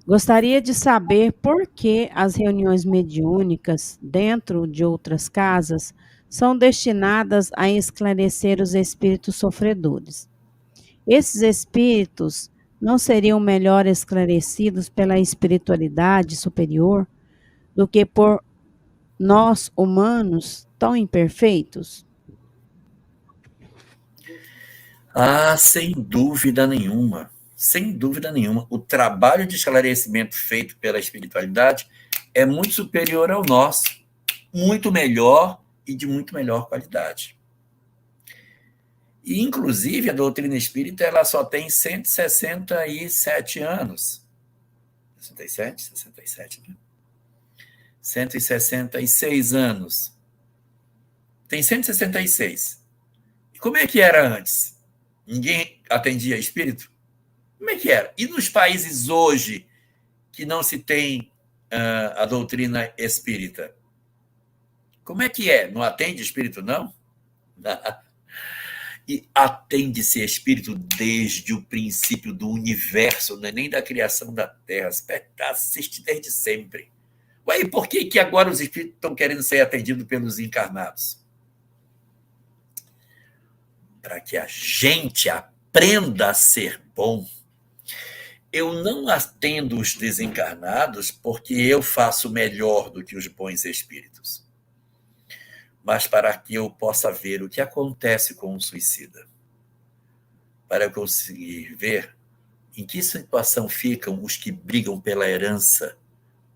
Gostaria de saber por que as reuniões mediúnicas dentro de outras casas são destinadas a esclarecer os espíritos sofredores. Esses espíritos não seriam melhor esclarecidos pela espiritualidade superior do que por nós, humanos, tão imperfeitos? Ah, sem dúvida nenhuma. Sem dúvida nenhuma. O trabalho de esclarecimento feito pela espiritualidade é muito superior ao nosso, muito melhor e de muito melhor qualidade. E, inclusive, a doutrina espírita ela só tem 167 anos. 67? 67, né? 166 anos. Tem 166. E como é que era antes? Ninguém atendia espírito? Como é que era? E nos países hoje que não se tem a doutrina espírita? Como é que é? Não atende espírito, não? E atende-se espírito desde o princípio do universo, não é nem da criação da Terra. Assiste desde sempre. Ué, e por que agora os espíritos estão querendo ser atendidos pelos encarnados? Para que a gente aprenda a ser bom. Eu não atendo os desencarnados porque eu faço melhor do que os bons espíritos, mas para que eu possa ver o que acontece com um suicida, para eu conseguir ver em que situação ficam os que brigam pela herança,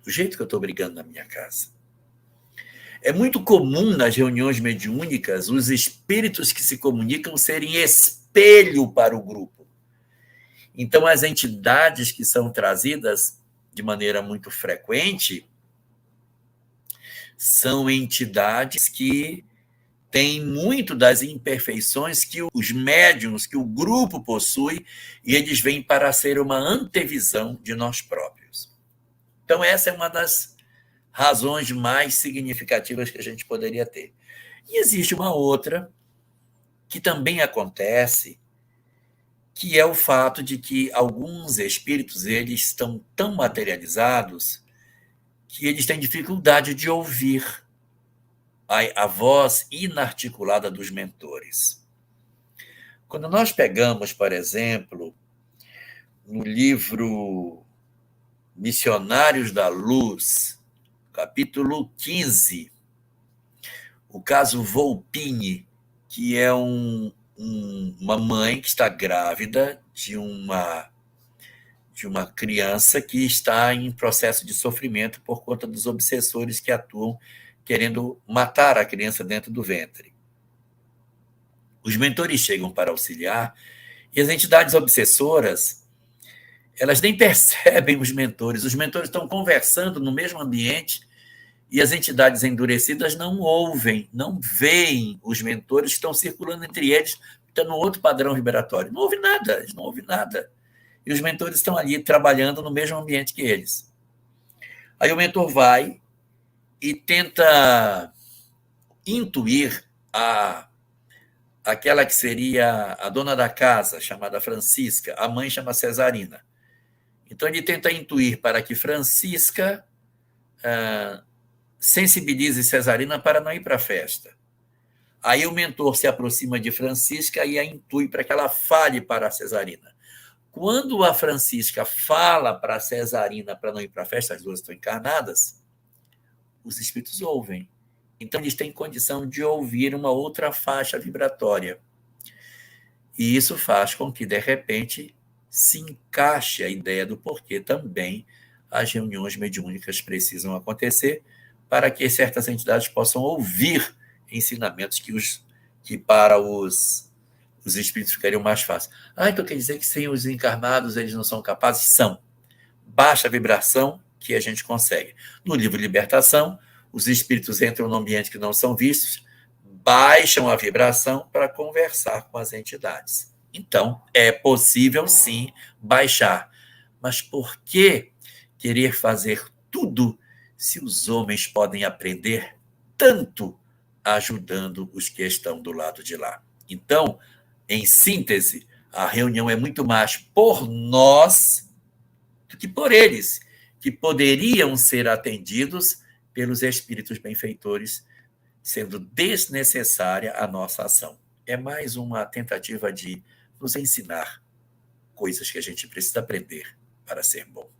do jeito que eu estou brigando na minha casa. É muito comum nas reuniões mediúnicas os espíritos que se comunicam serem espelho para o grupo. Então, as entidades que são trazidas de maneira muito frequente são entidades que têm muito das imperfeições que os médiuns, que o grupo possui, e eles vêm para ser uma antevisão de nós próprios. Então, essa é uma das razões mais significativas que a gente poderia ter. E existe uma outra que também acontece, que é o fato de que alguns espíritos eles estão tão materializados que eles têm dificuldade de ouvir a voz inarticulada dos mentores. Quando nós pegamos, por exemplo, no livro Missionários da Luz, capítulo 15, o caso Volpini, que é uma mãe que está grávida de uma criança que está em processo de sofrimento por conta dos obsessores que atuam querendo matar a criança dentro do ventre. Os mentores chegam para auxiliar e as entidades obsessoras, elas nem percebem os mentores estão conversando no mesmo ambiente e as entidades endurecidas não ouvem, não veem os mentores que estão circulando entre eles, estão no outro padrão vibratório. Não ouve nada, eles não ouvem nada. E os mentores estão ali trabalhando no mesmo ambiente que eles. Aí o mentor vai e tenta intuir aquela que seria a dona da casa, chamada Francisca, a mãe chama Cesarina. Então ele tenta intuir para que Francisca sensibilize Cesarina para não ir para a festa. Aí o mentor se aproxima de Francisca e a intui para que ela fale para a Cesarina. Quando a Francisca fala para a Cesarina para não ir para a festa, as duas estão encarnadas, os espíritos ouvem. Então, eles têm condição de ouvir uma outra faixa vibratória. E isso faz com que, de repente, se encaixe a ideia do porquê também as reuniões mediúnicas precisam acontecer para que certas entidades possam ouvir ensinamentos que para os espíritos ficariam mais fáceis. Então quer dizer que sem os encarnados eles não são capazes? São. Baixa a vibração que a gente consegue. No livro Libertação, os espíritos entram no ambiente que não são vistos, baixam a vibração para conversar com as entidades. Então, é possível sim baixar. Mas por que querer fazer tudo se os homens podem aprender tanto ajudando os que estão do lado de lá? Então, em síntese, a reunião é muito mais por nós do que por eles, que poderiam ser atendidos pelos espíritos benfeitores, sendo desnecessária a nossa ação. É mais uma tentativa de nos ensinar coisas que a gente precisa aprender para ser bom.